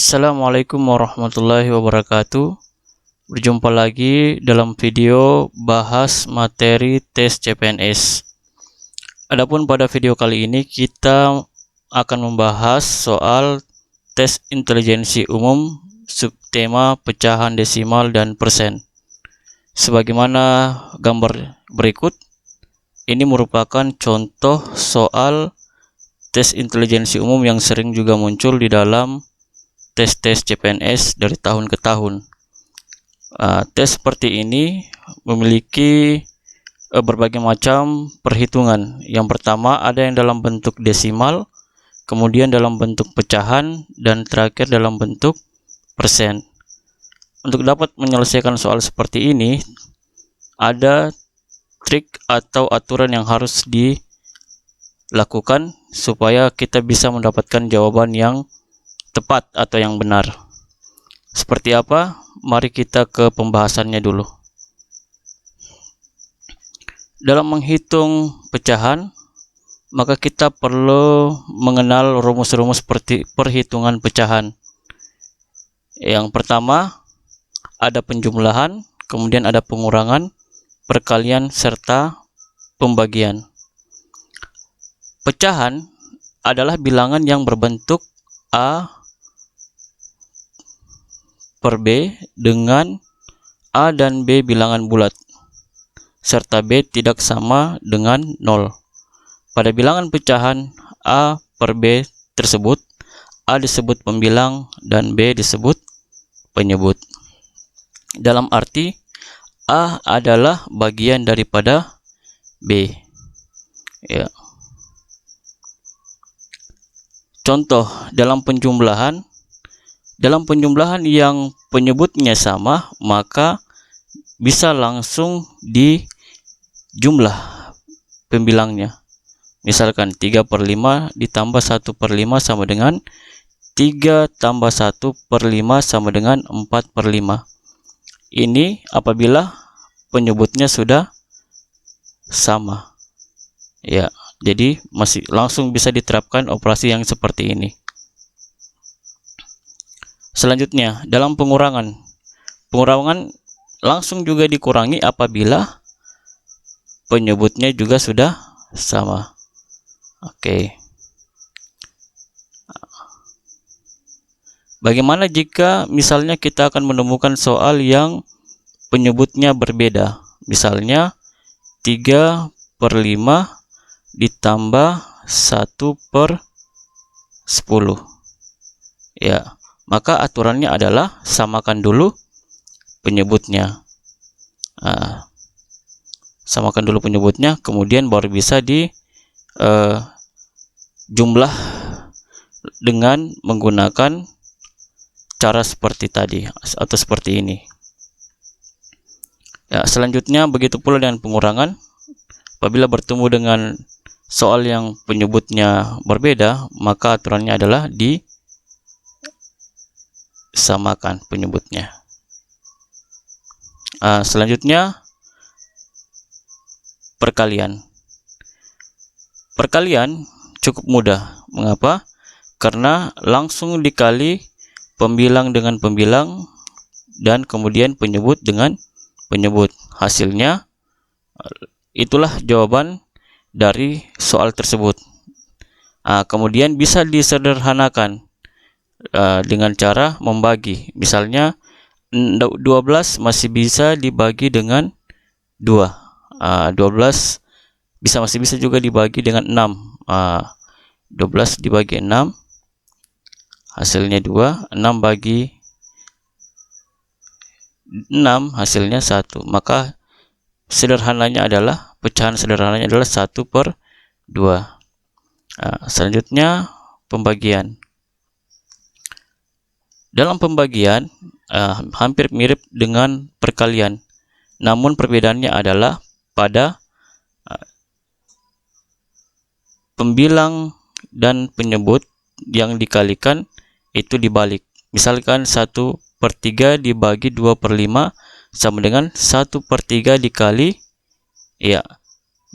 Assalamualaikum warahmatullahi wabarakatuh. Berjumpa lagi dalam video bahas materi tes CPNS. Adapun pada video kali ini kita akan membahas soal tes intelijensi umum subtema pecahan desimal dan persen. Sebagaimana gambar berikut, ini merupakan contoh soal tes intelijensi umum yang sering juga muncul di dalam tes-tes CPNS dari tahun ke tahun. Tes seperti ini memiliki berbagai macam perhitungan. Yang pertama ada yang dalam bentuk desimal, kemudian dalam bentuk pecahan, dan terakhir dalam bentuk persen. Untuk dapat menyelesaikan soal seperti ini, ada trik atau aturan yang harus dilakukan supaya kita bisa mendapatkan jawaban yang tepat atau yang benar. Seperti apa? Mari kita ke pembahasannya dulu. Dalam menghitung pecahan, maka kita perlu mengenal rumus-rumus perhitungan pecahan. Yang pertama, ada penjumlahan, kemudian ada pengurangan, perkalian, serta pembagian. Pecahan adalah bilangan yang berbentuk A per B dengan A dan B bilangan bulat, serta B tidak sama dengan 0. Pada bilangan pecahan A per B tersebut, A disebut pembilang dan B disebut penyebut. Dalam arti, A adalah bagian daripada B. Ya. Contoh dalam penjumlahan. Dalam penjumlahan yang penyebutnya sama, maka bisa langsung dijumlah pembilangnya. Misalkan 3/5 ditambah 1/5 sama dengan 3 tambah 1/5 sama dengan 4/5. Ini apabila penyebutnya sudah sama. Ya, jadi masih langsung bisa diterapkan operasi yang seperti ini. Selanjutnya, dalam pengurangan. Pengurangan langsung juga dikurangi apabila penyebutnya juga sudah sama. Oke. Bagaimana jika misalnya kita akan menemukan soal yang penyebutnya berbeda? Misalnya 3/5 ditambah 1/10. Ya. Maka aturannya adalah samakan dulu penyebutnya. Samakan dulu penyebutnya, kemudian baru bisa jumlah dengan menggunakan cara seperti tadi atau seperti ini. Ya, selanjutnya begitu pula dengan pengurangan. Apabila bertemu dengan soal yang penyebutnya berbeda, maka aturannya adalah samakan penyebutnya. Selanjutnya perkalian. Perkalian cukup mudah. Mengapa? Karena langsung dikali pembilang dengan pembilang dan kemudian penyebut dengan penyebut. Hasilnya itulah jawaban dari soal tersebut. Kemudian bisa disederhanakan dengan cara membagi. Misalnya 12 masih bisa dibagi dengan 2. 12 masih bisa juga dibagi dengan 6. 12 dibagi 6 hasilnya 2. 6 bagi 6 hasilnya 1. Maka pecahan sederhananya adalah 1/2. Selanjutnya pembagian. Dalam pembagian hampir mirip dengan perkalian, namun perbedaannya adalah pada pembilang dan penyebut yang dikalikan itu dibalik. Misalkan 1/3 dibagi 2/5 sama dengan 1/3 dikali, ya,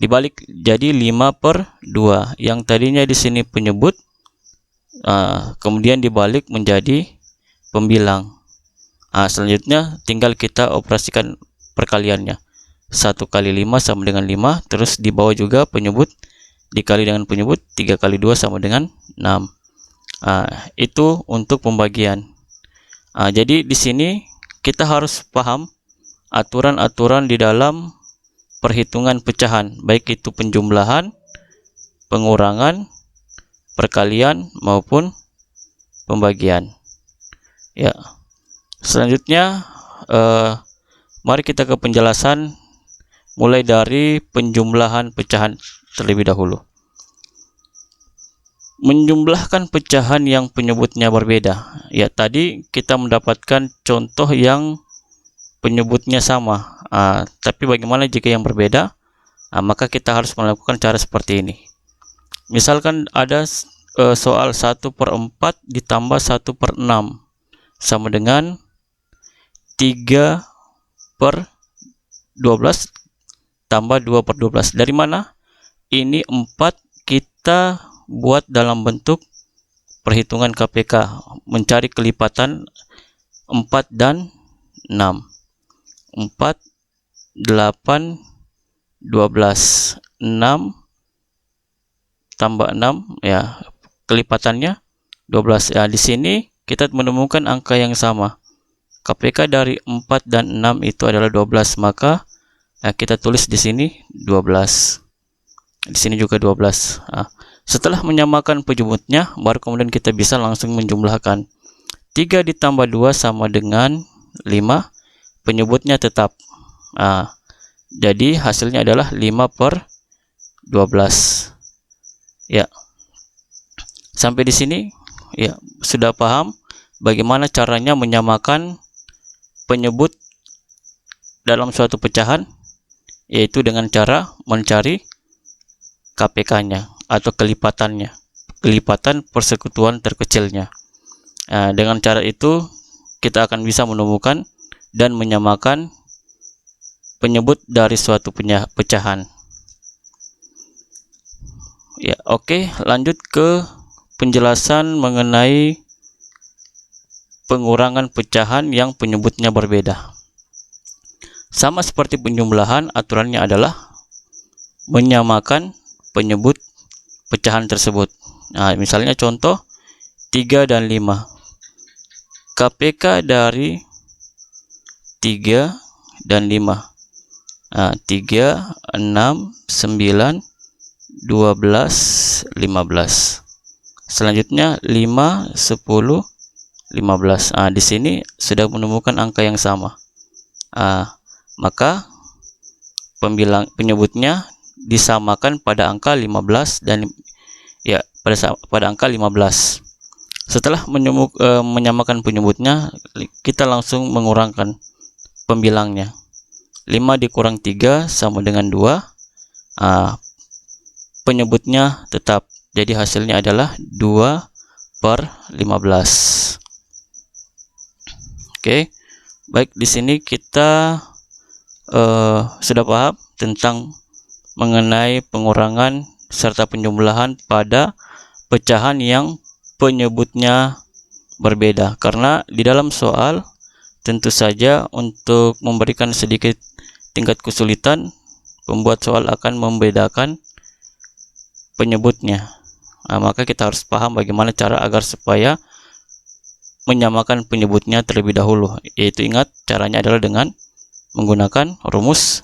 dibalik jadi 5/2. Yang tadinya di sini penyebut kemudian dibalik menjadi pembilang. Selanjutnya tinggal kita operasikan perkaliannya. 1 kali 5 sama dengan 5, terus di bawah juga penyebut dikali dengan penyebut, 3 kali 2 sama dengan 6. Itu untuk pembagian. Jadi di sini kita harus paham aturan-aturan di dalam perhitungan pecahan, baik itu penjumlahan, pengurangan, perkalian maupun pembagian. Ya. Selanjutnya mari kita ke penjelasan mulai dari penjumlahan pecahan terlebih dahulu. Menjumlahkan pecahan yang penyebutnya berbeda. Ya, tadi kita mendapatkan contoh yang penyebutnya sama. Tapi bagaimana jika yang berbeda? Maka kita harus melakukan cara seperti ini. Misalkan ada soal 1/4 ditambah 1/6 sama dengan 3/12 tambah 2/12. Dari mana? Ini 4 kita buat dalam bentuk perhitungan KPK, mencari kelipatan 4 dan 6. 4, 8, 12, 6 tambah 6, ya, kelipatannya 12. Ya, di sini kita menemukan angka yang sama. KPK dari 4 dan 6 itu adalah 12, maka kita tulis di sini 12. Di sini juga 12. Setelah menyamakan penyebutnya, baru kemudian kita bisa langsung menjumlahkan. 3 ditambah 2 sama dengan 5, penyebutnya tetap. Jadi hasilnya adalah 5/12. Ya. Sampai di sini ya sudah paham bagaimana caranya menyamakan penyebut dalam suatu pecahan, yaitu dengan cara mencari KPK-nya atau kelipatannya, kelipatan persekutuan terkecilnya. Dengan cara itu kita akan bisa menemukan dan menyamakan penyebut dari suatu pecahan. Ya, oke, lanjut ke penjelasan mengenai pengurangan pecahan yang penyebutnya berbeda. Sama seperti penjumlahan, aturannya adalah menyamakan penyebut pecahan tersebut. Misalnya contoh 3 dan 5. KPK dari 3 dan 5. 3, 6, 9, 12, 15. Selanjutnya 5, 10, 15. Di sini sudah menemukan angka yang sama. Maka penyebutnya disamakan pada angka 15 dan ya pada angka 15. Setelah menyamakan penyebutnya, kita langsung mengurangkan pembilangnya. 5 dikurang 3 sama dengan 2. Penyebutnya tetap. Jadi hasilnya adalah 2/15. Oke. Baik, di sini kita sudah paham tentang mengenai pengurangan serta penjumlahan pada pecahan yang penyebutnya berbeda. Karena di dalam soal tentu saja untuk memberikan sedikit tingkat kesulitan, pembuat soal akan membedakan penyebutnya. Maka kita harus paham bagaimana cara agar supaya menyamakan penyebutnya terlebih dahulu. Yaitu ingat, caranya adalah dengan menggunakan rumus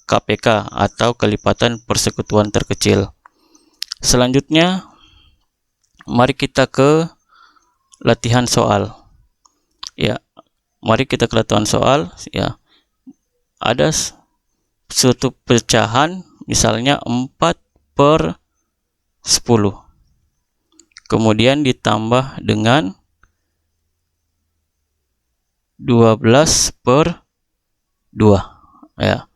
KPK atau kelipatan persekutuan terkecil. Selanjutnya, mari kita ke latihan soal. Ya, mari kita ke latihan soal. Ya, ada suatu pecahan, misalnya 4/10. Kemudian ditambah dengan 12/2. Ya.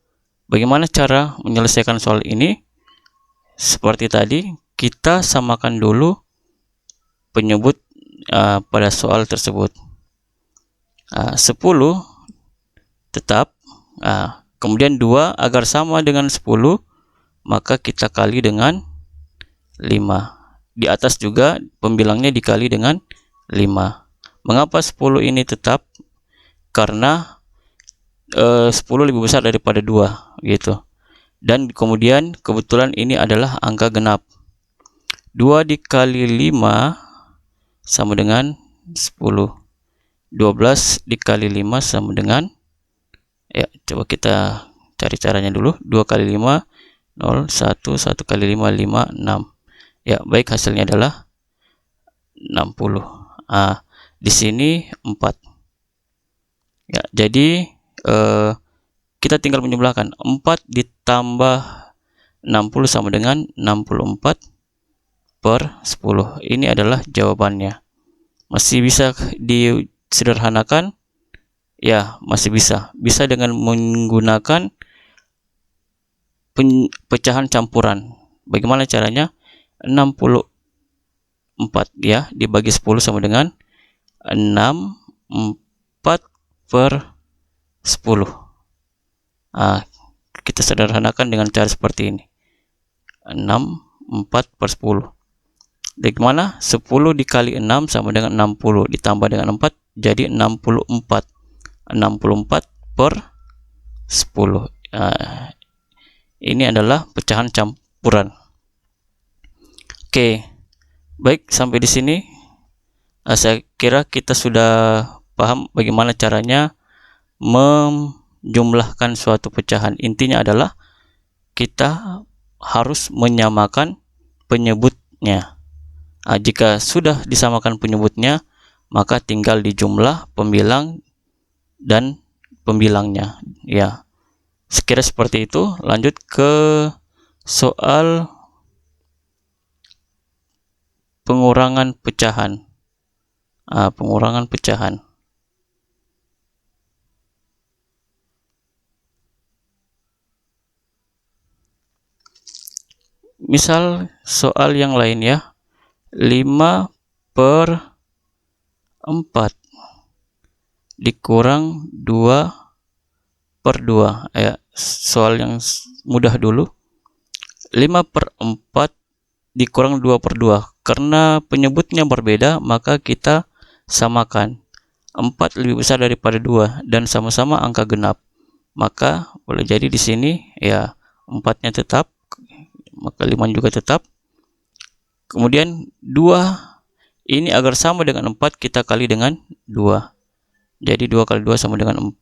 Bagaimana cara menyelesaikan soal ini? Seperti tadi, kita samakan dulu penyebut pada soal tersebut. 10 tetap. Kemudian 2 agar sama dengan 10, maka kita kali dengan 5. Di atas juga pembilangnya dikali dengan 5. Mengapa 10 ini tetap? Karena 10 lebih besar daripada 2 gitu. Dan kemudian kebetulan ini adalah angka genap. 2 dikali 5 sama dengan 10. 12 dikali 5 sama dengan, ya coba kita cari caranya dulu. 2 kali 5 0, 1 kali 5 5, 6. Ya, baik, hasilnya adalah 60. Di sini 4. Ya, jadi kita tinggal menjumlahkan 4 ditambah 60 sama dengan 64 per 10. Ini adalah jawabannya. Masih bisa disederhanakan? Ya, masih bisa. Bisa dengan menggunakan pecahan campuran. Bagaimana caranya? 64 ya dibagi 10 sama dengan 64 per 10. Kita sederhanakan dengan cara seperti ini. 64 per 10. Bagaimana? 10 dikali 6 sama dengan 60 ditambah dengan 4 jadi 64. 64 per 10. Ini adalah pecahan campuran. Oke, baik, sampai di sini saya kira kita sudah paham bagaimana caranya menjumlahkan suatu pecahan. Intinya adalah kita harus menyamakan penyebutnya. Jika sudah disamakan penyebutnya, maka tinggal dijumlah pembilang dan pembilangnya. Ya, sekira seperti itu. Lanjut ke soal pengurangan pecahan. Pengurangan pecahan. Misal soal yang lain ya. 5 per 4 dikurang 2 per 2. Ya, soal yang mudah dulu. 5 per 4 dikurang 2 per 2. Karena penyebutnya berbeda, maka kita samakan. 4 lebih besar daripada 2 dan sama-sama angka genap. Maka boleh jadi di sini ya 4-nya tetap, maka 5 juga tetap. Kemudian 2 ini agar sama dengan 4 kita kali dengan 2. Jadi 2 kali 2 sama dengan 4.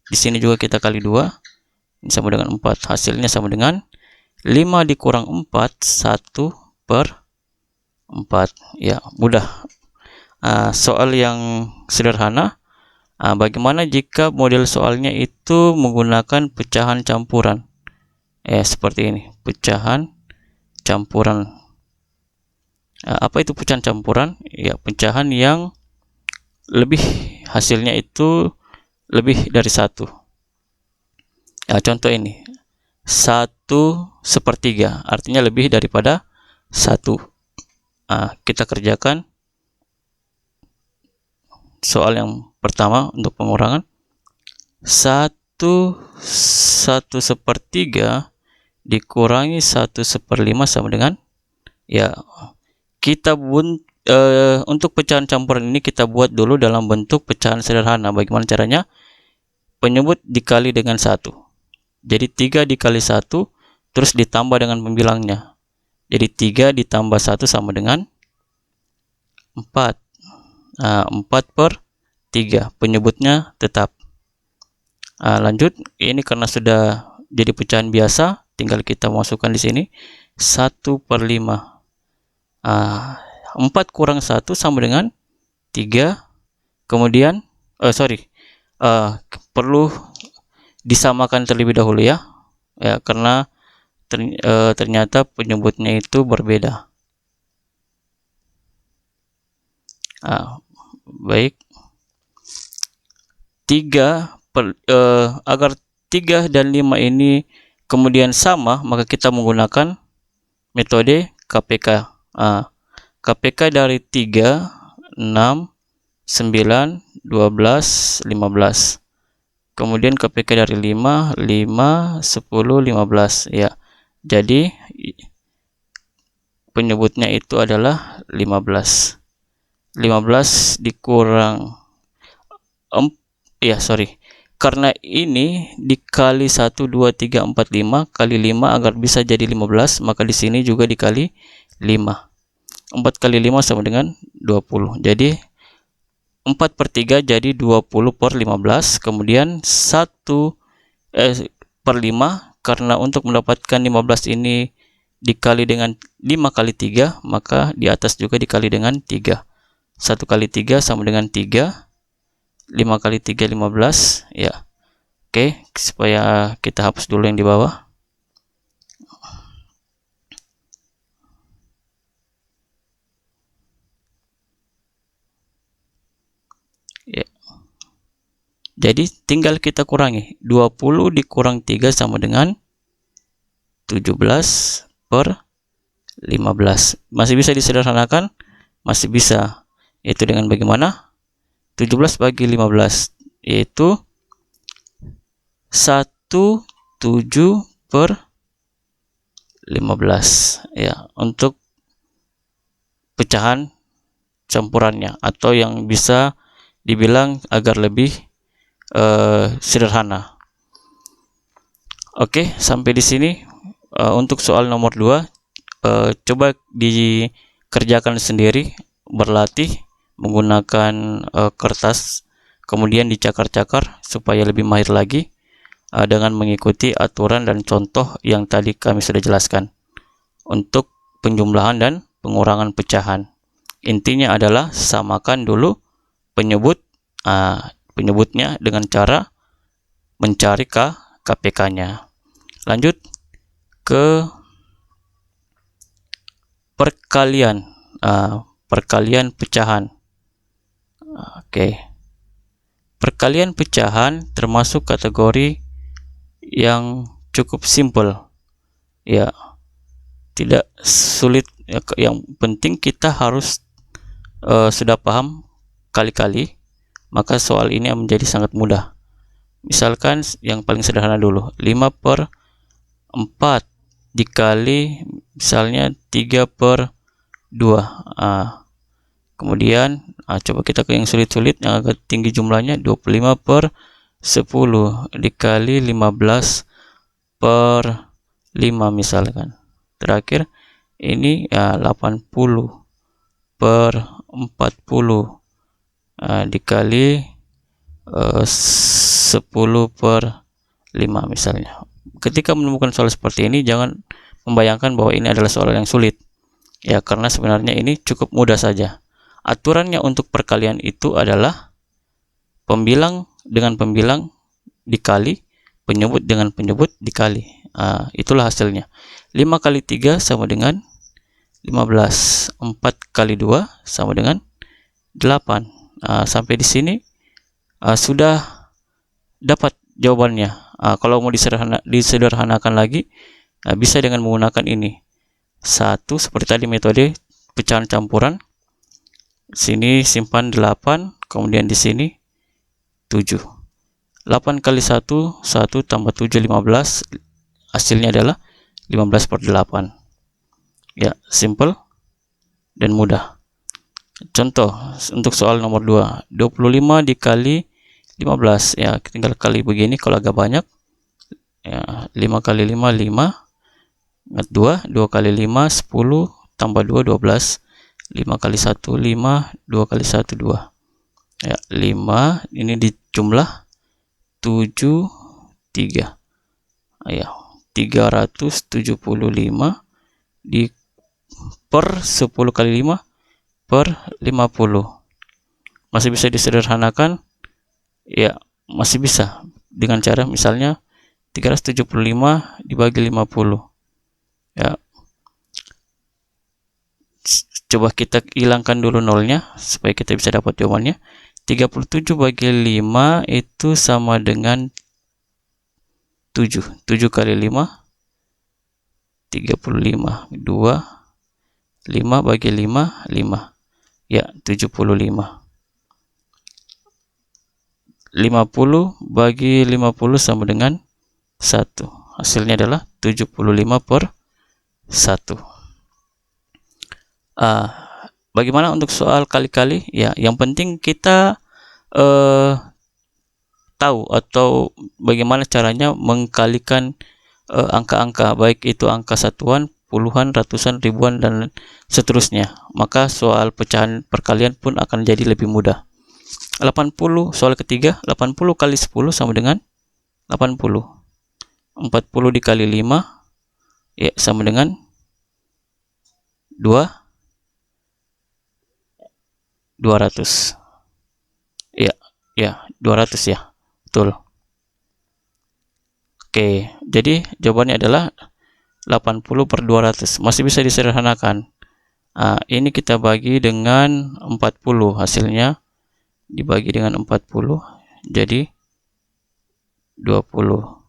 Di sini juga kita kali 2. Ini sama dengan 4. Hasilnya sama dengan 5 dikurang 4, 1 per 4. Ya, mudah. Soal yang sederhana. Bagaimana jika model soalnya itu menggunakan pecahan campuran? Seperti ini, pecahan campuran. Apa itu pecahan campuran? Ya, pecahan yang hasilnya itu lebih dari 1. Contoh ini 1/3, artinya lebih daripada 1. Kita kerjakan soal yang pertama untuk pengurangan. 1/1 dikurangi 1/5 sama dengan, ya kita untuk pecahan campuran ini kita buat dulu dalam bentuk pecahan sederhana. Bagaimana caranya? Penyebut dikali dengan 1. Jadi 3 dikali 1 terus ditambah dengan pembilangnya. Jadi 3 ditambah 1 sama dengan 4. 4 per 3. Penyebutnya tetap. Lanjut, ini karena sudah jadi pecahan biasa, tinggal kita masukkan di sini 1/5. 4 kurang 1 sama dengan 3. Kemudian perlu disamakan terlebih dahulu ya, karena ternyata penyebutnya itu berbeda. Baik, 3 agar 3 dan 5 ini kemudian sama, maka kita menggunakan metode KPK. KPK dari 3, 6, 9, 12, 15. Kemudian KPK dari 5, 5, 10, 15. Ya, jadi penyebutnya itu adalah 15. 15 dikurang karena ini dikali 1, 2, 3, 4, 5 kali 5 agar bisa jadi 15, maka di sini juga dikali 5. 4 kali 5 sama dengan 20. Jadi 4/3 jadi 20/15. Kemudian 1/5, karena untuk mendapatkan 15 ini dikali dengan 5 kali 3, maka di atas juga dikali dengan 3. 1 kali 3 sama dengan 3. 5 kali 3 15 ya. Oke, supaya kita hapus dulu yang di bawah. Ya. Jadi tinggal kita kurangi. 20 dikurang 3 sama dengan 17/15. Masih bisa disederhanakan? Masih bisa. Yaitu dengan bagaimana? 17 bagi 15 yaitu 1/7/15 ya, untuk pecahan campurannya, atau yang bisa dibilang agar lebih sederhana. Oke, sampai di sini untuk soal nomor 2. Coba dikerjakan sendiri, berlatih menggunakan kertas, kemudian dicakar-cakar supaya lebih mahir lagi dengan mengikuti aturan dan contoh yang tadi kami sudah jelaskan untuk penjumlahan dan pengurangan pecahan. Intinya adalah samakan dulu penyebutnya dengan cara mencari KPK-nya. Lanjut ke perkalian pecahan. Oke. Perkalian pecahan termasuk kategori yang cukup simpel. Ya, tidak sulit. Yang penting kita harus sudah paham kali-kali, maka soal ini menjadi sangat mudah. Misalkan yang paling sederhana dulu, 5/4 dikali misalnya 3/2. Kemudian coba kita ke yang sulit-sulit, yang agak tinggi jumlahnya, 25/10 dikali 15/5 misalkan. Terakhir ini 80/40 dikali 10/5 misalnya. Ketika menemukan soal seperti ini, jangan membayangkan bahwa ini adalah soal yang sulit ya, karena sebenarnya ini cukup mudah saja. Aturannya untuk perkalian itu adalah pembilang dengan pembilang dikali, penyebut dengan penyebut dikali. Itulah hasilnya. 5 kali 3 sama dengan 15. 4 kali 2 sama dengan 8. Sampai di sini sudah dapat jawabannya. Kalau mau disederhanakan lagi, bisa dengan menggunakan ini. 1 seperti tadi metode pecahan campuran. Sini simpan 8, kemudian di sini 7. 8 kali 1, 1 tambah 7, 15. Hasilnya adalah 15/8. Ya, simple dan mudah. Contoh untuk soal nomor 2, 25 dikali 15. Ya, tinggal kali begini kalau agak banyak. Ya, 5 kali 5, 5. Ingat 2 kali 5, 10, tambah 2, 12. 5 kali 1, 5, 2 kali 1, 2. Ya, 5, ini dijumlah 7, 3. Ya, 375 per 10 kali 5 per 50. Masih bisa disederhanakan? Ya, masih bisa dengan cara misalnya 375 dibagi 50. Ya, coba kita hilangkan dulu nolnya supaya kita bisa dapat jawabannya. 37 bagi 5 itu sama dengan 7. 7 kali 5 35. 2, 5 bagi 5 5. Ya, 75. 50 bagi 50 sama dengan 1. Hasilnya adalah 75/1. Bagaimana untuk soal kali-kali? Ya, yang penting kita tahu atau bagaimana caranya mengkalikan angka-angka, baik itu angka satuan, puluhan, ratusan, ribuan, dan seterusnya. Maka soal pecahan perkalian pun akan jadi lebih mudah. 80, soal ketiga, 80 kali 10 sama dengan 80. 40 dikali 5 ya sama dengan 200. Ya, 200 ya. Betul. Oke, jadi jawabannya adalah 80 per 200. Masih bisa disederhanakan. Ini kita bagi dengan 40, hasilnya dibagi dengan 40 jadi 20.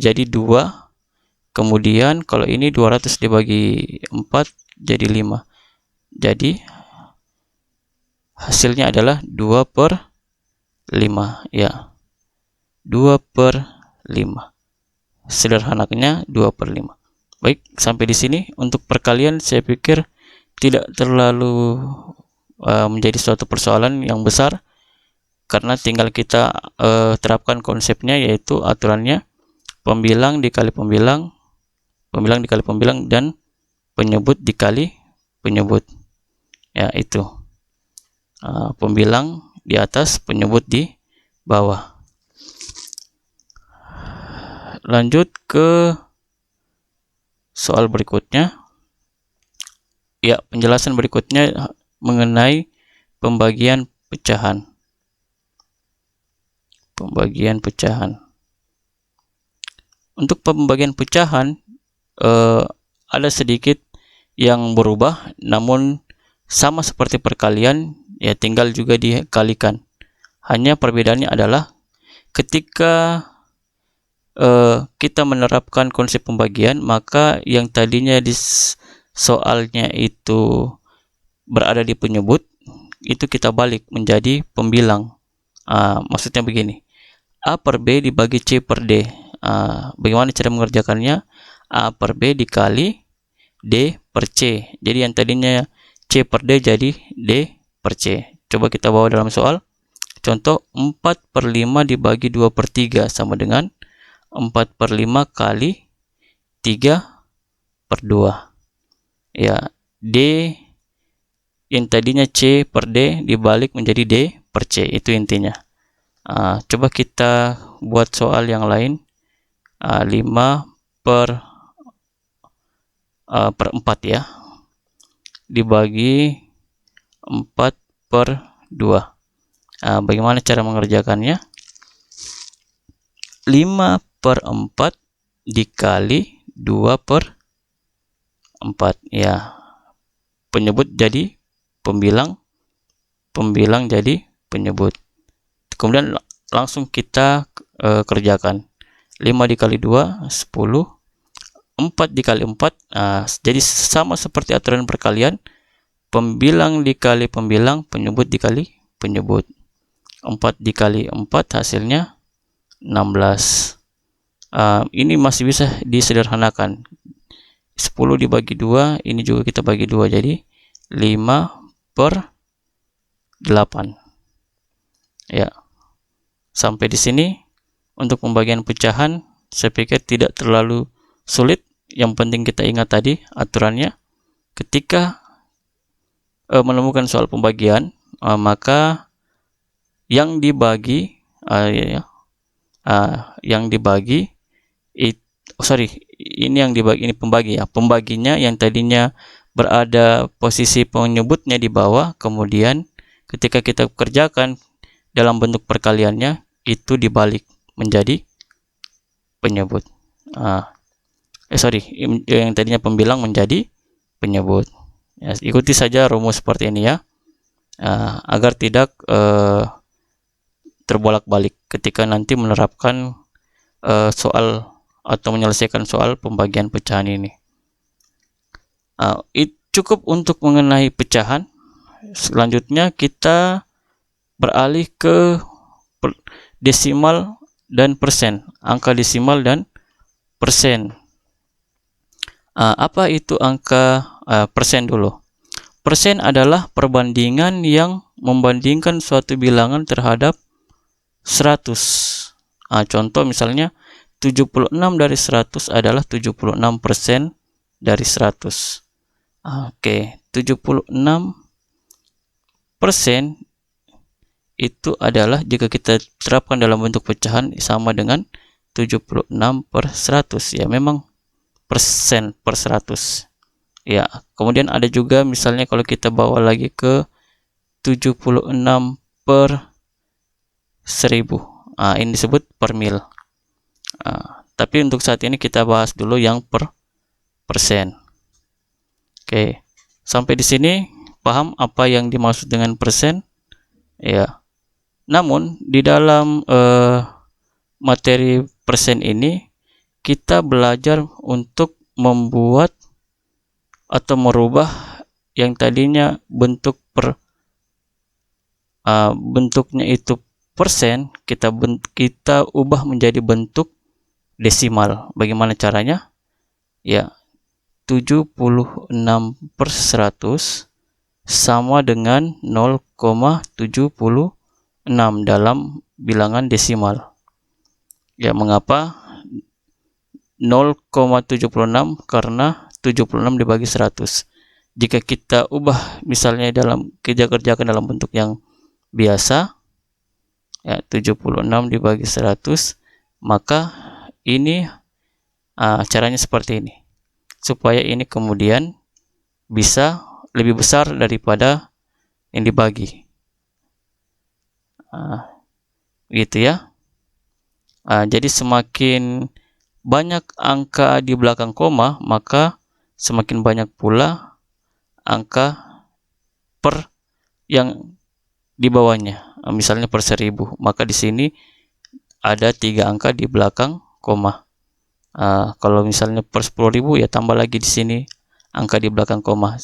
Jadi 2. Kemudian kalau ini 200 dibagi 4 jadi 5. Jadi hasilnya adalah 2 per 5 ya. 2 per 5. Sederhananya 2 per 5. Baik, sampai di sini untuk perkalian saya pikir tidak terlalu menjadi suatu persoalan yang besar, karena tinggal kita terapkan konsepnya, yaitu aturannya pembilang dikali pembilang, pembilang dikali pembilang, dan penyebut dikali penyebut. Ya, itu pembilang di atas, penyebut di bawah. Lanjut ke soal berikutnya. Ya, penjelasan berikutnya mengenai pembagian pecahan. Pembagian pecahan. Untuk pembagian pecahan ada sedikit yang berubah, namun sama seperti perkalian, ya tinggal juga dikalikan. Hanya perbedaannya adalah ketika kita menerapkan konsep pembagian, maka yang tadinya di soalnya itu berada di penyebut, itu kita balik menjadi pembilang. Maksudnya begini, A per B dibagi C per D. Bagaimana cara mengerjakannya? A per B dikali D per C. Jadi yang tadinya C per D jadi D per C. Coba kita bawa dalam soal. Contoh, 4 per 5 dibagi 2 per 3 sama dengan 4 per 5 kali 3 per 2. Ya, D yang tadinya C per D dibalik menjadi D per C. Itu intinya. Coba kita buat soal yang lain. 5 per 4 ya, dibagi 4 per 2. Bagaimana cara mengerjakannya? 5 per 4 dikali 2 per 4 ya. Penyebut jadi pembilang, pembilang jadi penyebut. Kemudian langsung kita kerjakan. 5 dikali 2 10, 4 dikali 4, jadi sama seperti aturan perkalian, pembilang dikali pembilang, penyebut dikali penyebut. 4 dikali 4 hasilnya 16. Ini masih bisa disederhanakan. 10 dibagi 2, ini juga kita bagi 2, jadi 5 per 8 ya. Sampai di sini untuk pembagian pecahan saya pikir tidak terlalu sulit. Yang penting kita ingat tadi aturannya. Ketika menemukan soal pembagian, maka yang dibagi ini pembagi ya. Pembaginya yang tadinya berada posisi penyebutnya di bawah, kemudian ketika kita kerjakan dalam bentuk perkaliannya itu dibalik menjadi penyebut. Yang tadinya pembilang menjadi penyebut. Ya, ikuti saja rumus seperti ini ya, agar tidak terbolak-balik ketika nanti menerapkan soal atau menyelesaikan soal pembagian pecahan ini. Cukup untuk mengenai pecahan. Selanjutnya kita beralih ke desimal dan persen, angka desimal dan persen. Apa itu angka persen dulu? Persen adalah perbandingan yang membandingkan suatu bilangan terhadap 100. Contoh misalnya 76 dari 100 adalah 76% dari 100. Oke, 76% itu adalah jika kita terapkan dalam bentuk pecahan sama dengan 76 per 100. Ya, memang persen per 100. Ya, kemudian ada juga misalnya kalau kita bawa lagi ke 76 per 1000. Ini disebut per mil. Tapi untuk saat ini kita bahas dulu yang per persen. Oke, sampai di sini paham apa yang dimaksud dengan persen? Ya. Namun di dalam materi persen ini kita belajar untuk membuat atau merubah yang tadinya bentuknya itu persen, kita ubah menjadi bentuk desimal. Bagaimana caranya? Ya, 76 per 100 sama dengan 0,76 dalam bilangan desimal. Ya, mengapa 0,76? Karena 76 dibagi 100. Jika kita ubah misalnya kita kerjakan dalam bentuk yang biasa, ya 76 dibagi 100, maka ini caranya seperti ini. Supaya ini kemudian bisa lebih besar daripada yang dibagi. Gitu ya. Jadi semakin banyak angka di belakang koma, maka semakin banyak pula angka per yang di bawahnya. Misalnya per 1000, maka di sini ada 3 angka di belakang koma. Kalau misalnya per 10.000, ya tambah lagi di sini angka di belakang koma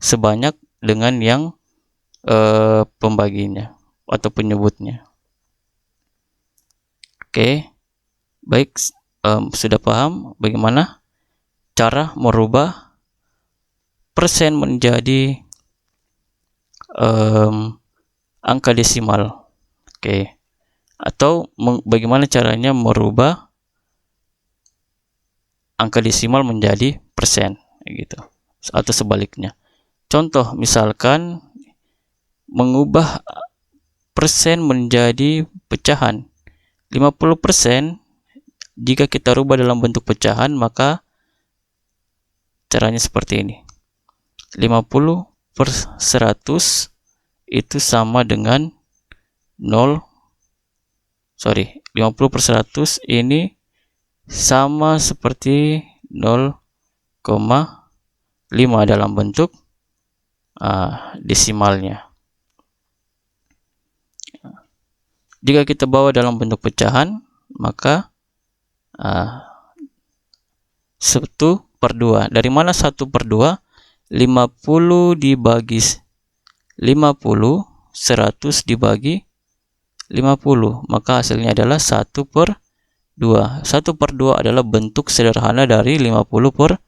sebanyak dengan yang pembaginya atau penyebutnya. Oke, baik, sudah paham bagaimana cara merubah persen menjadi angka desimal. Oke, atau bagaimana caranya merubah angka desimal menjadi persen, gitu, atau sebaliknya. Contoh misalkan mengubah persen menjadi pecahan. 50% jika kita rubah dalam bentuk pecahan, maka caranya seperti ini. 50 per 100 itu sama dengan 50 per 100 ini sama seperti 0,5 dalam bentuk desimalnya. Jika kita bawa dalam bentuk pecahan, maka 1 per 2. Dari mana 1 per 2? 50 dibagi 50, 100 dibagi 50. Maka hasilnya adalah 1 per 2. 1 per 2 adalah bentuk sederhana dari 50 per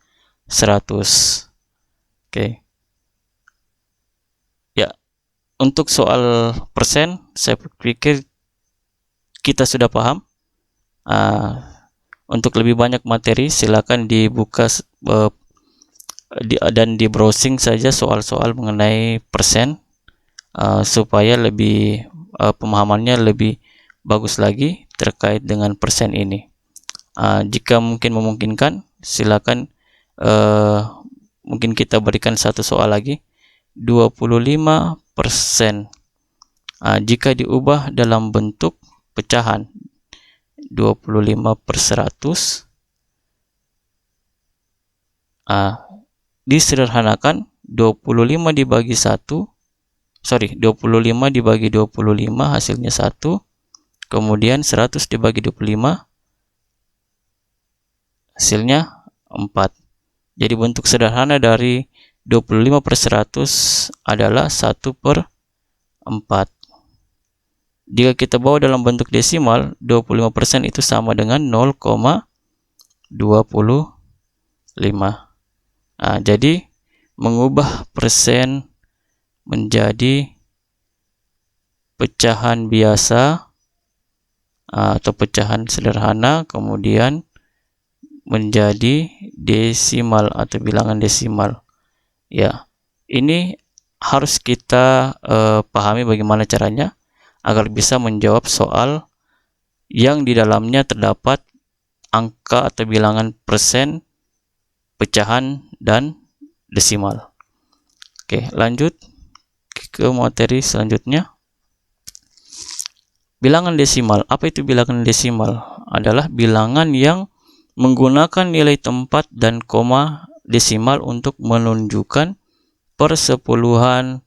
100. Oke. Ya, untuk soal persen, saya pikir kita sudah paham. Untuk lebih banyak materi silakan dibuka dan di browsing saja soal-soal mengenai persen, supaya lebih pemahamannya lebih bagus lagi terkait dengan persen ini. Jika mungkin memungkinkan, silakan mungkin kita berikan satu soal lagi. 25% jika diubah dalam bentuk pecahan, 25 per 100 disederhanakan 25 dibagi 25 hasilnya 1, kemudian 100 dibagi 25 hasilnya 4. Jadi bentuk sederhana dari 25 per 100 adalah 1 per 4. Jika kita bawa dalam bentuk desimal, 25% itu sama dengan 0,25. Jadi mengubah persen menjadi pecahan biasa atau pecahan sederhana, kemudian menjadi desimal atau bilangan desimal. Ya, ini harus kita pahami bagaimana caranya agar bisa menjawab soal yang di dalamnya terdapat angka atau bilangan persen, pecahan, dan desimal. Oke, lanjut ke materi selanjutnya. Bilangan desimal. Apa itu bilangan desimal? Adalah bilangan yang menggunakan nilai tempat dan koma desimal untuk menunjukkan persepuluhan,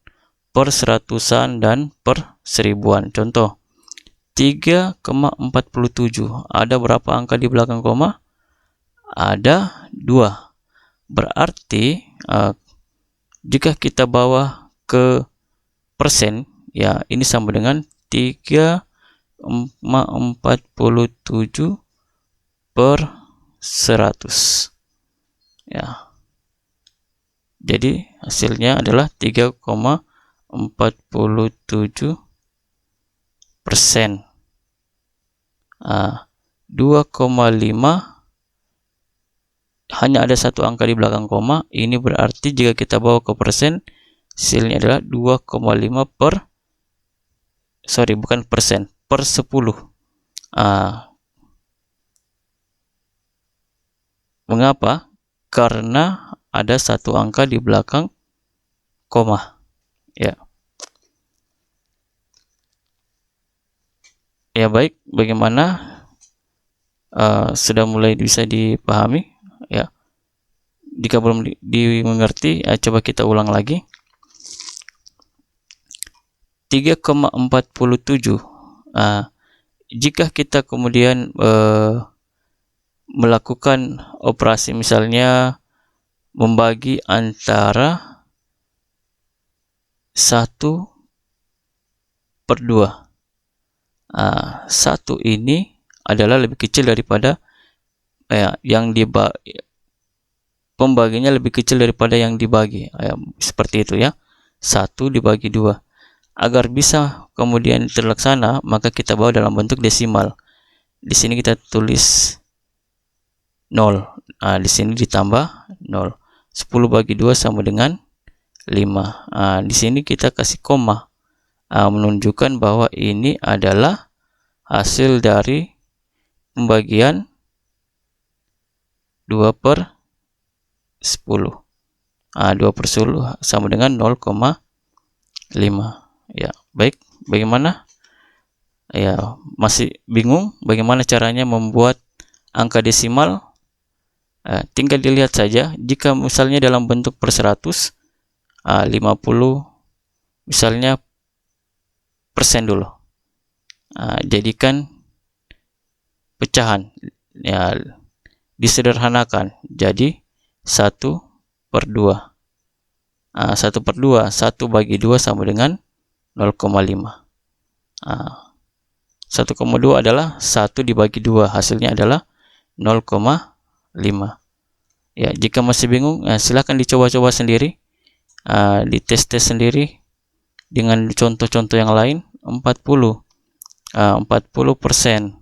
perseratusan, dan perseribuan. Contoh, 3,47. Ada berapa angka di belakang koma? Ada 2. Berarti jika kita bawa ke persen, ya ini sama dengan 3,47 per 100. Ya. Jadi hasilnya adalah 3,47%. 2,5 hanya ada satu angka di belakang koma. Ini berarti jika kita bawa ke persen, hasilnya adalah 2,5 per, bukan persen, per 10. Mengapa? Karena ada satu angka di belakang koma. Ya. Ya baik, bagaimana? Sudah mulai bisa dipahami? Ya. Jika belum dimengerti, coba kita ulang lagi. 3,47. Jika kita kemudian melakukan operasi, misalnya membagi antara 1/2. 1 ini adalah lebih kecil daripada pembaginya lebih kecil daripada yang dibagi. Seperti itu ya. 1 dibagi 2. Agar bisa kemudian terlaksana, maka kita bawa dalam bentuk desimal. Di sini kita tulis 0. Di sini ditambah 0. 10 bagi 2 sama dengan 5. Di sini kita kasih koma, menunjukkan bahwa ini adalah hasil dari pembagian 2/10. 2/10 sama dengan 0,5. Ya, baik. Bagaimana? Ya, masih bingung bagaimana caranya membuat angka desimal? Tinggal dilihat saja. Jika misalnya dalam bentuk per 100, 50 misalnya persen dulu. Jadikan pecahan, ya, disederhanakan jadi 1/2. 1/2, 1 bagi 2 sama dengan 0,5. 1,2 adalah 1 dibagi 2, hasilnya adalah 0,5. Ya, jika masih bingung, silahkan dicoba-coba sendiri, dites-tes sendiri dengan contoh-contoh yang lain. 40%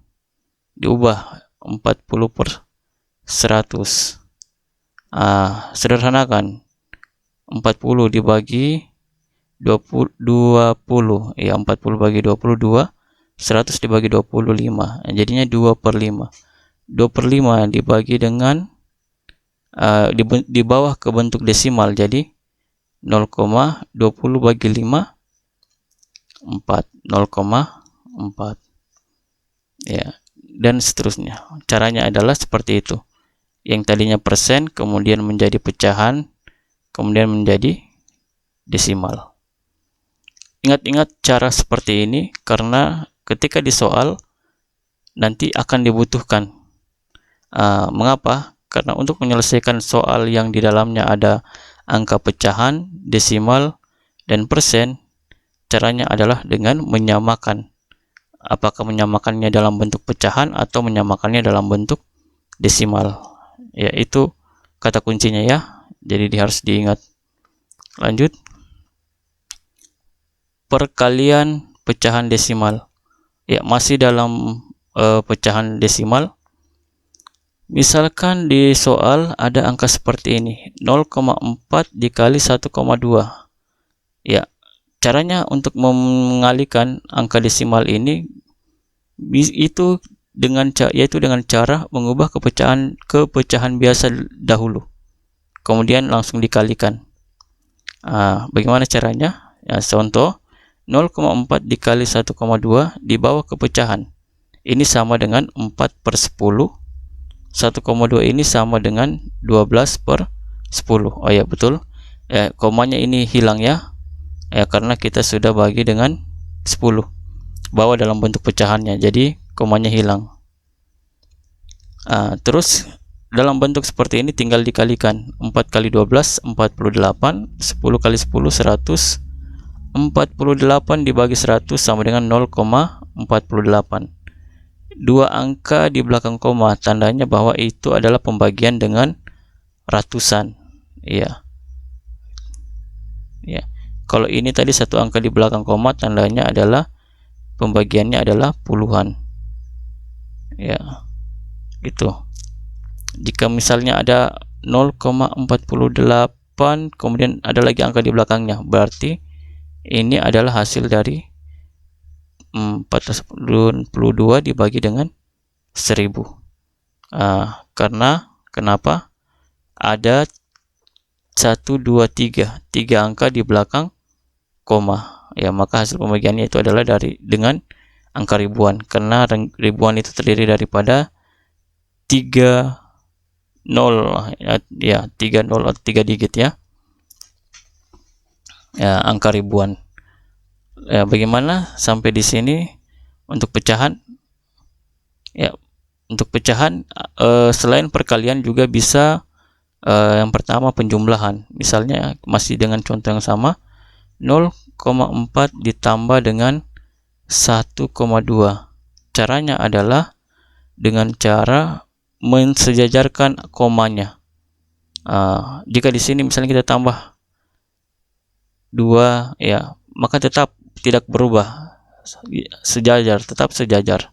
diubah 40 per 100. Sederhanakan, 40 dibagi 20, ya 40 bagi 22, 100 dibagi 25, jadinya 2/5. 2/5 dibagi dengan di bawah ke bentuk desimal, jadi 0,20 bagi 5, 4, 0,4. Ya, dan seterusnya. Caranya adalah seperti itu. Yang tadinya persen kemudian menjadi pecahan, kemudian menjadi desimal. Ingat-ingat cara seperti ini karena ketika di soal nanti akan dibutuhkan. Mengapa? Karena untuk menyelesaikan soal yang di dalamnya ada angka pecahan, desimal, dan persen, caranya adalah dengan menyamakan. Apakah menyamakannya dalam bentuk pecahan atau menyamakannya dalam bentuk desimal. Ya, itu kata kuncinya ya. Jadi harus diingat. Lanjut, perkalian pecahan desimal. Ya, masih dalam pecahan desimal. Misalkan di soal ada angka seperti ini, 0,4 dikali 1,2. Ya, caranya untuk mengalihkan angka desimal ini yaitu dengan cara mengubah kepecahan biasa dahulu, kemudian langsung dikalikan. Bagaimana caranya? Ya, contoh 0,4 dikali 1,2 dibawa ke pecahan. Ini sama dengan 4/10. 1,2 ini sama dengan 12/10. Oh ya, betul. Komanya ini hilang ya. Karena kita sudah bagi dengan 10. Bawa dalam bentuk pecahannya. Jadi komanya hilang. Terus dalam bentuk seperti ini tinggal dikalikan. 4 kali 12 48, 10 kali 10 100. 48 dibagi 100 sama dengan 0,48. Dua angka di belakang koma, tandanya bahwa itu adalah pembagian dengan ratusan. Ya. Kalau ini tadi satu angka di belakang koma, tandanya adalah pembagiannya adalah puluhan. Ya, gitu. Jika misalnya ada 0,48 kemudian ada lagi angka di belakangnya, berarti ini adalah hasil dari 422 dibagi dengan 1000. Karena kenapa? Ada 1, 2, 3 angka di belakang koma. Ya, maka hasil pembagiannya itu adalah dengan angka ribuan, karena ribuan itu terdiri daripada 3 0 ya, 3 0 atau 3 digit ya. Angka ribuan. Bagaimana sampai di sini untuk pecahan? Ya, untuk pecahan selain perkalian juga bisa yang pertama penjumlahan. Misalnya masih dengan contoh yang sama, 0,4 ditambah dengan 1,2. Caranya adalah dengan cara mensejajarkan komanya. Jika di sini misalnya kita tambah 2, ya, maka tetap tidak berubah, sejajar, tetap sejajar.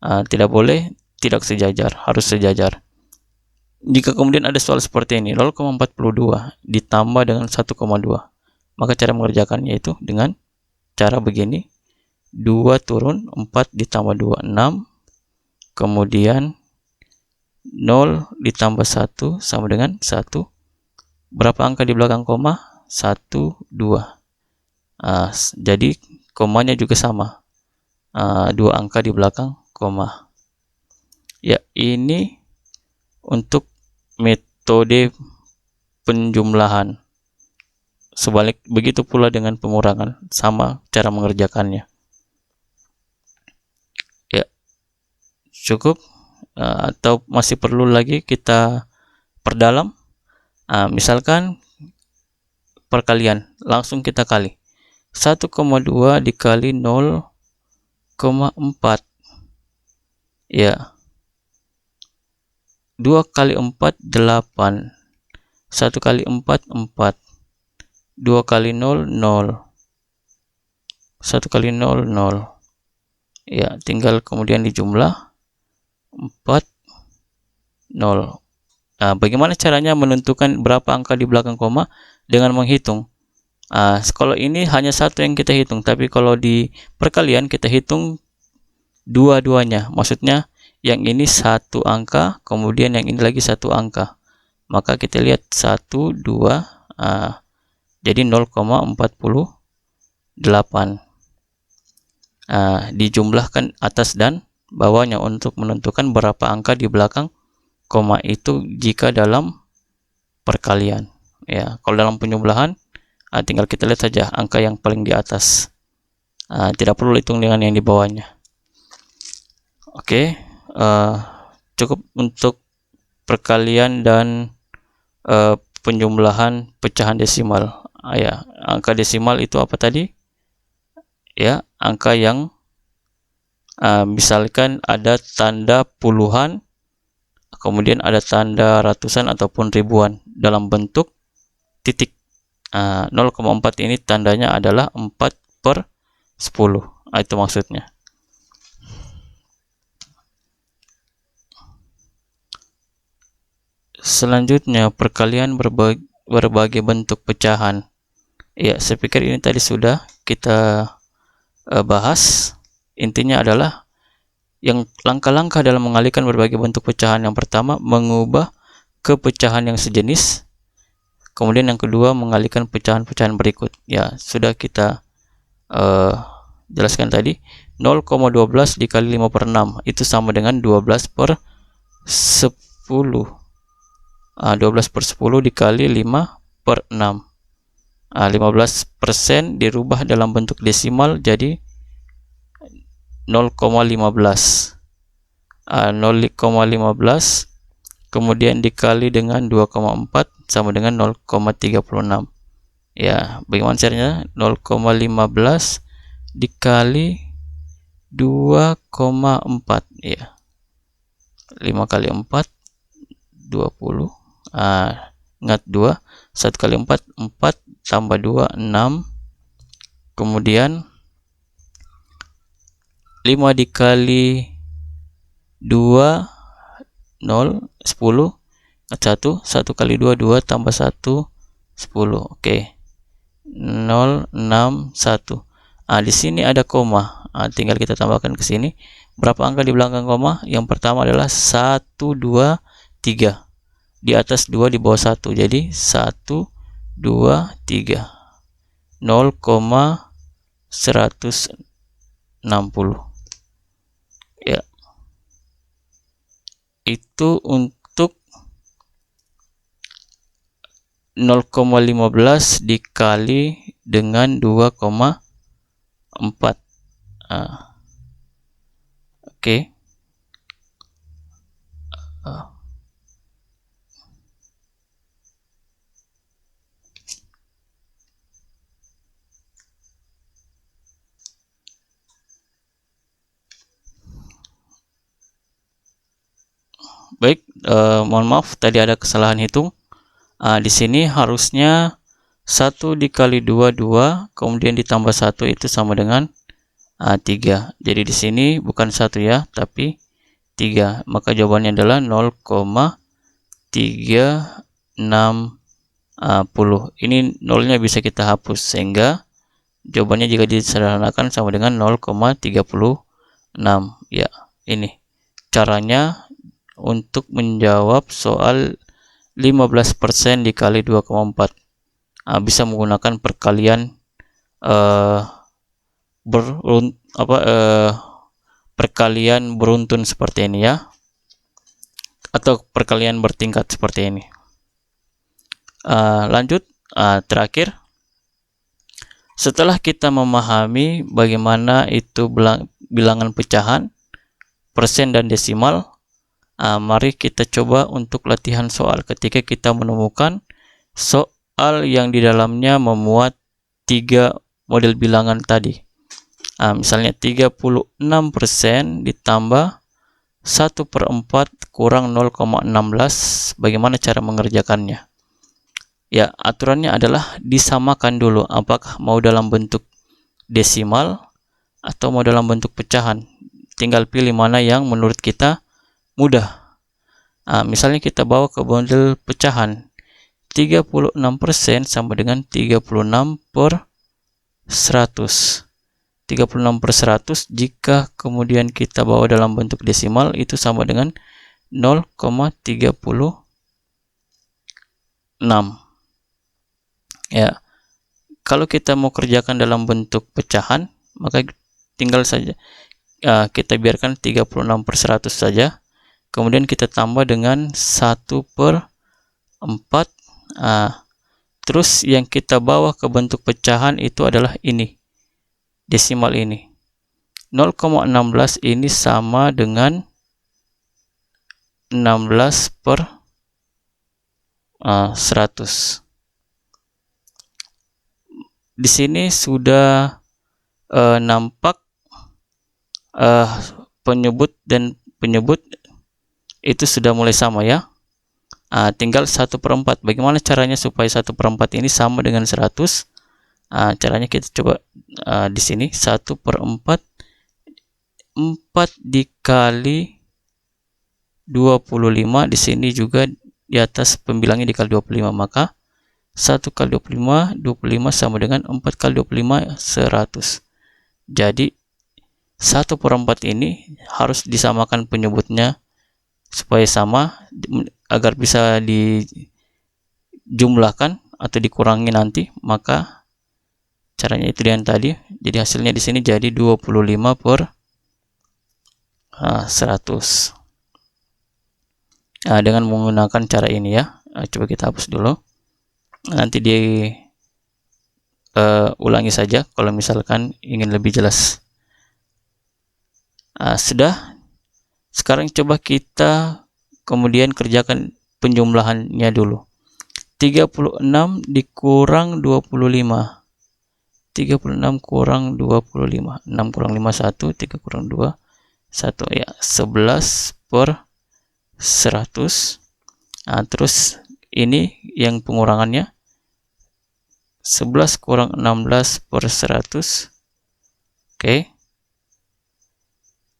Tidak boleh tidak sejajar, harus sejajar. Jika kemudian ada soal seperti ini, 0,42 ditambah dengan 1,2, maka cara mengerjakannya itu dengan cara begini. 2 turun, 4 ditambah 2, 6. Kemudian 0 ditambah 1 sama dengan 1. Berapa angka di belakang koma? 1, 2. Jadi komanya juga sama, 2 angka di belakang koma. Ya, ini untuk metode penjumlahan. Begitu pula dengan pengurangan, sama cara mengerjakannya. Ya, cukup atau masih perlu lagi kita perdalam? Misalkan perkalian, langsung kita kali. 1,2 dikali 0,4. Ya. 2 kali 4 8. 1 kali 4 4. 2 kali 0 0. 1 kali 0 0. Ya, tinggal kemudian dijumlah 4 0. Bagaimana caranya menentukan berapa angka di belakang koma? Dengan menghitung. Kalau ini hanya satu yang kita hitung, tapi kalau di perkalian kita hitung dua-duanya. Maksudnya yang ini satu angka, kemudian yang ini lagi satu angka. Maka kita lihat 1, 2, jadi 0,48. Dijumlahkan atas dan bawahnya untuk menentukan berapa angka di belakang koma itu jika dalam perkalian. Ya, kalau dalam penjumlahan tinggal kita lihat saja angka yang paling di atas. Tidak perlu hitung dengan yang di bawahnya. Oke, cukup untuk perkalian dan penjumlahan pecahan desimal. Ya, angka desimal itu apa tadi? Ya, angka yang misalkan ada tanda puluhan, kemudian ada tanda ratusan ataupun ribuan dalam bentuk titik. 0,4 ini tandanya adalah 4/10. Itu maksudnya. Selanjutnya, perkalian berbagai bentuk pecahan. Ya, saya pikir ini tadi sudah kita bahas. Intinya adalah yang langkah-langkah dalam mengalihkan berbagai bentuk pecahan. Yang pertama, mengubah ke pecahan yang sejenis. Kemudian yang kedua, mengalihkan pecahan-pecahan berikut. Ya, sudah kita jelaskan tadi. 0,12 dikali 5/6 itu sama dengan 12/10. 12/10 dikali 5/6. 15% dirubah dalam bentuk desimal jadi 0,15. 0,15 kemudian dikali dengan 2,4 sama dengan 0,36. Ya, bagaimana caranya? 0,15 dikali 2,4 ya. 5 kali 4 20. Ingat 2, 1 kali 4 4 tambah 2 6. Kemudian 5 dikali 2 0 10. 1 kali 2 2 tambah 1 10. Oke. 0 6 1. Di sini ada koma. Tinggal kita tambahkan ke sini. Berapa angka di belakang koma? Yang pertama adalah 1 2 3. Di atas 2 di bawah 1. Jadi 1 2 3. 0,160. Ya. Itu untuk 0,15 dikali dengan 2,4. Oke. Baik, mohon maaf tadi ada kesalahan hitung. Di sini harusnya 1 dikali 2 2, kemudian ditambah 1 itu sama dengan 3. Jadi di sini bukan 1 ya, tapi 3. Maka jawabannya adalah 0,360. Ini nolnya bisa kita hapus sehingga jawabannya jika disederhanakan sama dengan 0,36. Ya, ini caranya untuk menjawab soal 15% dikali 2,4. Bisa menggunakan perkalian perkalian beruntun seperti ini ya, atau perkalian bertingkat seperti ini. Lanjut, terakhir, setelah kita memahami bagaimana itu bilangan pecahan, persen dan desimal, mari kita coba untuk latihan soal ketika kita menemukan soal yang di dalamnya memuat 3 model bilangan tadi. Misalnya 36% ditambah 1/4 kurang 0,16. Bagaimana cara mengerjakannya? Ya, aturannya adalah disamakan dulu apakah mau dalam bentuk desimal atau mau dalam bentuk pecahan. Tinggal pilih mana yang menurut kita mudah. Misalnya kita bawa ke model pecahan. 36% sama dengan 36/100. 36/100 jika kemudian kita bawa dalam bentuk desimal itu sama dengan 0,36. Ya, kalau kita mau kerjakan dalam bentuk pecahan, maka tinggal saja kita biarkan 36/100 saja. Kemudian kita tambah dengan 1/4. Terus yang kita bawa ke bentuk pecahan itu adalah ini, desimal ini. 0,16 ini sama dengan 16/100. Di sini sudah nampak penyebut dan penyebut itu sudah mulai sama ya. tinggal 1/4. Bagaimana caranya supaya 1/4 ini sama dengan 100? Caranya kita coba di sini 1/4 4 dikali 25, di sini juga di atas pembilangnya dikali 25, maka 1 kali 25 sama dengan 4 kali 25 100. Jadi 1/4 ini harus disamakan penyebutnya supaya sama agar bisa dijumlahkan atau dikurangi nanti. Maka caranya itu dengan tadi. Jadi hasilnya di sini jadi 25/100. Dengan menggunakan cara ini ya. Coba kita hapus dulu. Nanti ulangi saja kalau misalkan ingin lebih jelas. Sudah. Sekarang coba kita kemudian kerjakan penjumlahannya dulu. 36 dikurang 25. 36 kurang 25. 6 kurang 5 1, 3 kurang 2 1 ya, 11/100. Terus ini yang pengurangannya 11 kurang 16/100. Oke.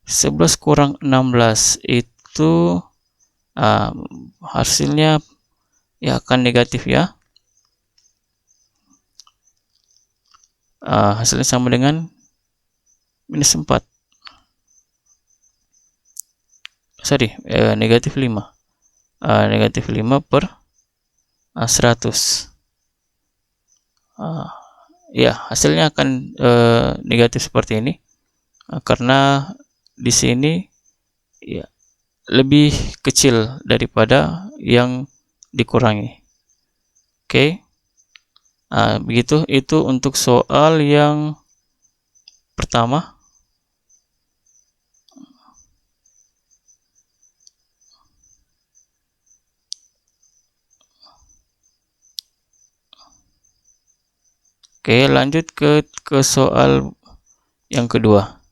11 kurang 16 itu hasilnya ya akan negatif ya. Hasilnya sama dengan -4. Negatif 5. Negatif 5/100. Ya, hasilnya akan negatif seperti ini. Karena di sini ya lebih kecil daripada yang dikurangi. Oke. Begitu itu untuk soal yang pertama. Oke, lanjut ke soal yang kedua.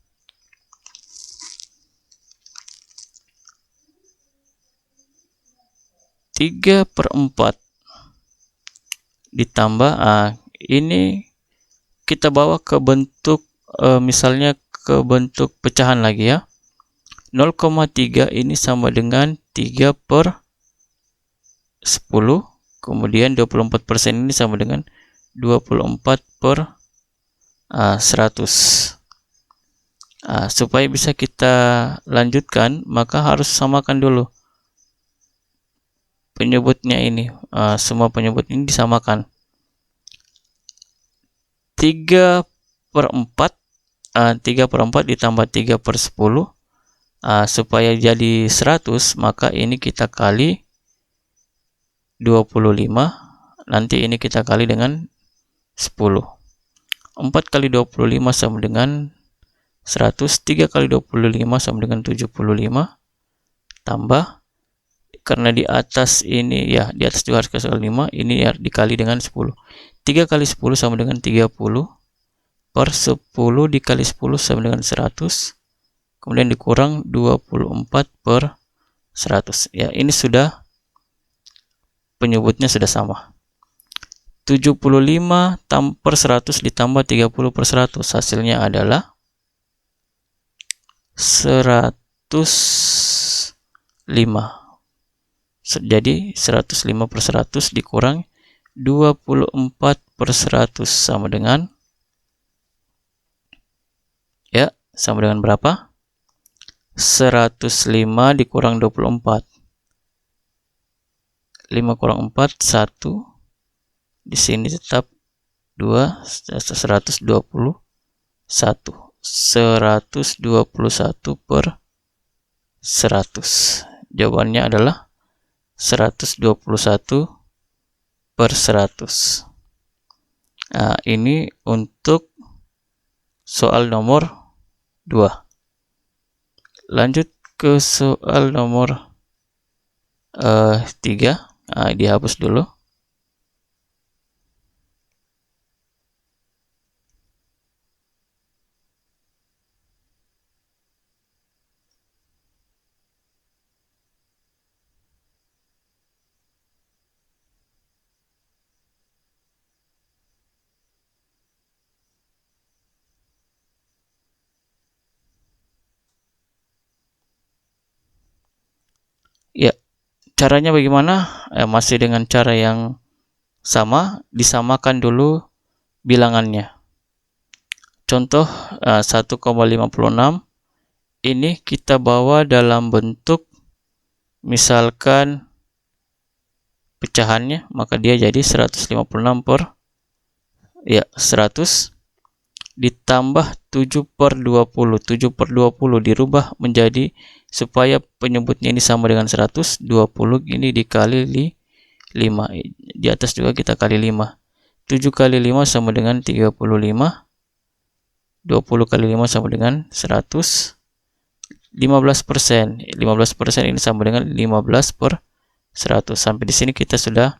Tiga per 4 ditambah ini kita bawa ke bentuk misalnya ke bentuk pecahan lagi ya. 0,3 ini sama dengan 3/10, kemudian 24% ini sama dengan 24/100. Supaya bisa kita lanjutkan, maka harus samakan dulu penyebutnya ini. Semua penyebut ini disamakan. 3/4 ditambah 3/10 supaya jadi 100, maka ini kita kali 25, nanti ini kita kali dengan 10. 4 kali 25 sama dengan 100, 3 kali 25 sama dengan 75, tambah, karena di atas ini ya, di atas juga harus kasih 5, ini ya dikali dengan 10. 3 kali 10 sama dengan 30, per 10 dikali 10 sama dengan 100, kemudian dikurang 24/100. Ya, ini sudah penyebutnya sudah sama. 75/100 ditambah 30/100, hasilnya adalah 105. Jadi 105/100 dikurang 24/100 sama dengan berapa? 105 dikurang 24. 5 kurang 4 1. Di sini tetap 2, 121. 121/100. Jawabannya adalah 121/100. Ini untuk soal nomor 2. Lanjut ke soal nomor 3. Dihapus dulu. Caranya bagaimana? Masih dengan cara yang sama, disamakan dulu bilangannya. Contoh 1,56 ini kita bawa dalam bentuk misalkan pecahannya, maka dia jadi 156 per 100 ditambah 7/20. 7/20 dirubah menjadi, supaya penyebutnya ini sama dengan 100, 20 ini dikali 5. Di atas juga kita kali 5. 7 kali 5 sama dengan 35. 20 kali 5 sama dengan 100. 15%. 15% ini sama dengan 15/100. Sampai di sini kita sudah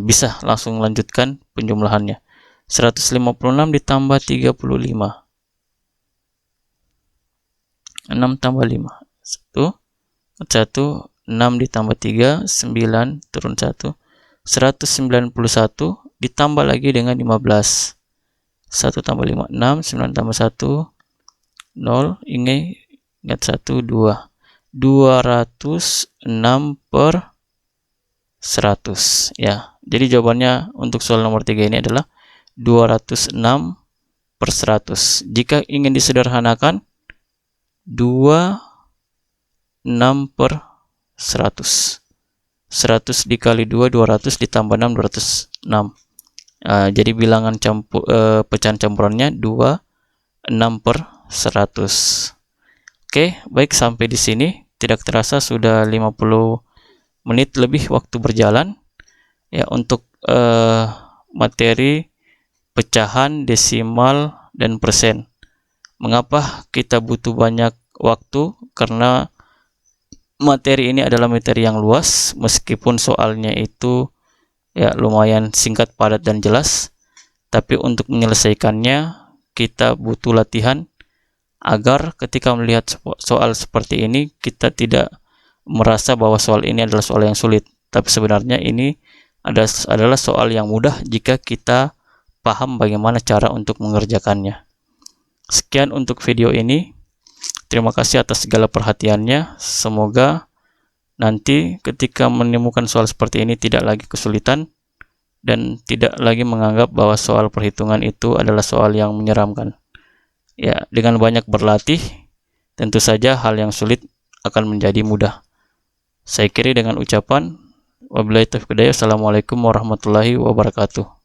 bisa langsung lanjutkan penjumlahannya. 156 ditambah 35. 6 tambah 5. 1. 6 ditambah 3. 9 turun 1. 191 ditambah lagi dengan 15. 1 tambah 5. 6. 9 tambah 1. 0. Ingat 1. 2. 206/100. Ya, jadi jawabannya untuk soal nomor 3 ini adalah 206/100. Jika ingin disederhanakan, 26/100. 100 dikali 2, 200 ditambah 6, 206. Jadi bilangan pecahan campurannya 26/100. Oke, baik, sampai di sini. Tidak terasa sudah 50 menit lebih waktu berjalan. Ya, untuk materi pecahan, desimal, dan persen. Mengapa kita butuh banyak waktu? Karena materi ini adalah materi yang luas, meskipun soalnya itu lumayan singkat, padat, dan jelas. Tapi untuk menyelesaikannya kita butuh latihan, agar ketika melihat soal seperti ini kita tidak merasa bahwa soal ini adalah soal yang sulit. Tapi sebenarnya ini adalah soal yang mudah jika kita paham bagaimana cara untuk mengerjakannya. Sekian untuk video ini. Terima kasih atas segala perhatiannya. Semoga nanti ketika menemukan soal seperti ini tidak lagi kesulitan dan tidak lagi menganggap bahwa soal perhitungan itu adalah soal yang menyeramkan. Ya, dengan banyak berlatih, tentu saja hal yang sulit akan menjadi mudah. Saya akhiri dengan ucapan wabillahi taufiq hidayah. Assalamualaikum warahmatullahi wabarakatuh.